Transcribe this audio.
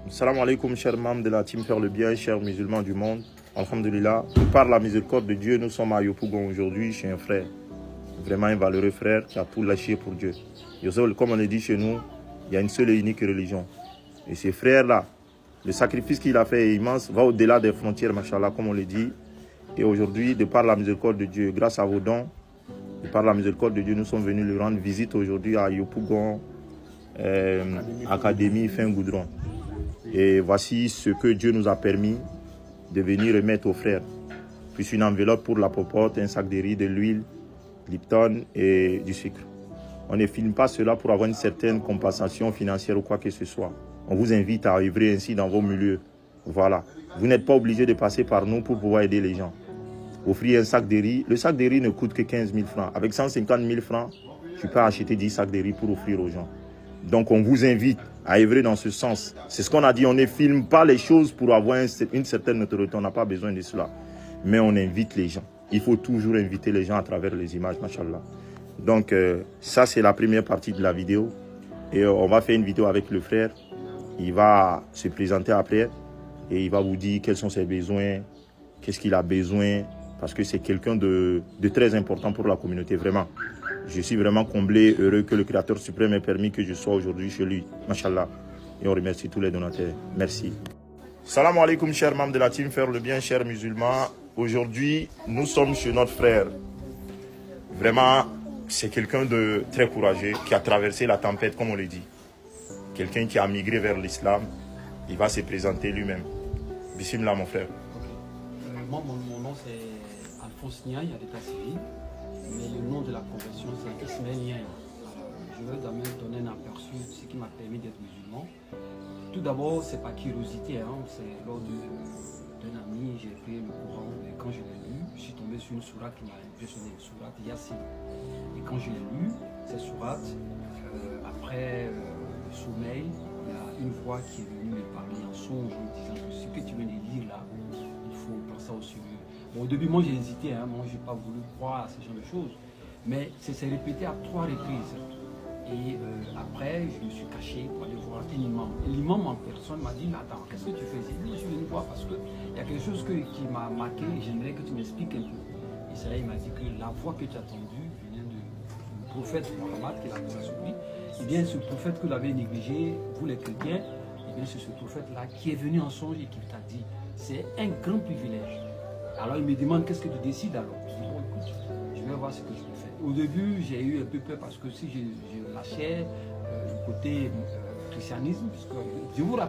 Salam alaikum, chers membres de la team Faire le Bien, chers musulmans du monde. Alhamdulillah, par la miséricorde de Dieu, nous sommes à Yopougon aujourd'hui chez un frère. Vraiment un valeureux frère qui a tout lâché pour Dieu. Comme on le dit chez nous, il y a une seule et unique religion. Et ce frère-là, le sacrifice qu'il a fait est immense, va au-delà des frontières, machallah, comme on le dit. Et aujourd'hui, de par la miséricorde de Dieu, grâce à vos dons, de par la miséricorde de Dieu, nous sommes venus lui rendre visite aujourd'hui à Yopougon, Académie Fin Goudron. Et voici ce que Dieu nous a permis de venir remettre aux frères. Puis une enveloppe pour la popote, un sac de riz, de l'huile, Lipton et du sucre. On ne filme pas cela pour avoir une certaine compensation financière ou quoi que ce soit. On vous invite à œuvrer ainsi dans vos milieux. Voilà. Vous n'êtes pas obligé de passer par nous pour pouvoir aider les gens. Offrir un sac de riz. Le sac de riz ne coûte que 15 000 francs. Avec 150 000 francs, tu peux acheter 10 sacs de riz pour offrir aux gens. Donc on vous invite à œuvrer dans ce sens. C'est ce qu'on a dit, on ne filme pas les choses pour avoir une certaine notoriété, on n'a pas besoin de cela. Mais on invite les gens. Il faut toujours inviter les gens à travers les images, machallah. Donc ça c'est la première partie de la vidéo. Et on va faire une vidéo avec le frère. Il va se présenter après et il va vous dire quels sont ses besoins, qu'est-ce qu'il a besoin. Parce que c'est quelqu'un de très important pour la communauté, vraiment. Je suis vraiment comblé, heureux que le Créateur suprême ait permis que je sois aujourd'hui chez lui. Machallah. Et on remercie tous les donateurs. Merci. Salam alaikum, chers membres de la team Faire le Bien, chers musulmans. Aujourd'hui, nous sommes chez notre frère. Vraiment, c'est quelqu'un de très courageux qui a traversé la tempête, comme on le dit. Quelqu'un qui a migré vers l'islam. Il va se présenter lui-même. Bismillah, mon frère. Moi, mon nom c'est Alphonse Niaï, à l'état civil. Mais le nom de la conversion, c'est Ismaël Niaï. Je vais d'abord donner un aperçu de ce qui m'a permis d'être musulman. Tout d'abord, c'est pas curiosité, hein. C'est lors d'un ami, j'ai pris le Coran et quand je l'ai lu, je suis tombé sur une sourate qui m'a impressionné, une sourate Yassine. Et quand je l'ai lu, cette sourate, après le sommeil, il y a une voix qui est venue me parler en songe en me disant que ce que tu viens de lire là, il faut penser au sérieux. Bon, au début, moi j'ai hésité, hein. Moi j'ai pas voulu croire à ce genre de choses, mais c'est répété à 3 reprises. Et après, je me suis caché pour aller voir un imam. Et l'imam en personne m'a dit, mais attends, qu'est-ce que tu fais ici? Je suis venu voir parce qu'il y a quelque chose qui m'a marqué et j'aimerais que tu m'expliques un peu. Et c'est là il m'a dit que la voix que tu as entendue venait du prophète Mohammed, qui est la paix sur lui. Et bien ce prophète que vous avez négligé, vous les chrétiens, et bien c'est ce prophète-là qui est venu en songe et qui t'a dit, c'est un grand privilège. Alors il me demande qu'est-ce que tu décides alors. Je dis bon écoute, je vais voir ce que je peux faire. Au début j'ai eu un peu peur parce que si je lâchais le côté christianisme, puisque je vous rappelle